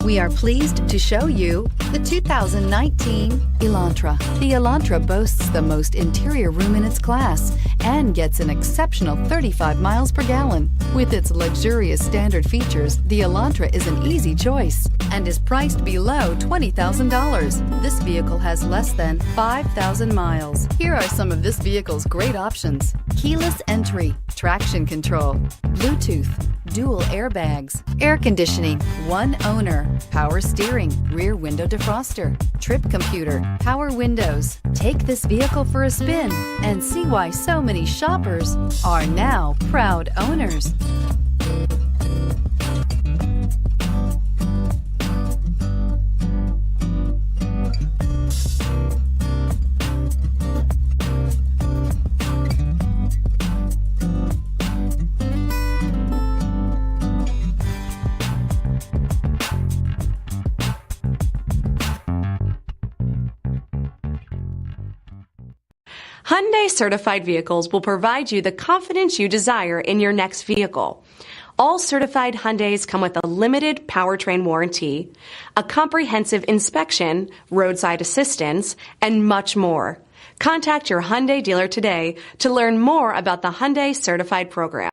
We are pleased to show you the 2019 Elantra. The Elantra boasts the most interior room in its class and gets an exceptional 35 miles per gallon. With its luxurious standard features, the Elantra is an easy choice and is priced below $20,000. This vehicle has less than 5,000 miles. Here are some of this vehicle's great options: keyless entry, traction control, Bluetooth, dual airbags, air conditioning, one owner, power steering, rear window defroster, trip computer, power windows. Take this vehicle for a spin and see why so many shoppers are now proud owners. Hyundai Certified vehicles will provide you the confidence you desire in your next vehicle. All certified Hyundais come with a limited powertrain warranty, a comprehensive inspection, roadside assistance, and much more. Contact your Hyundai dealer today to learn more about the Hyundai Certified program.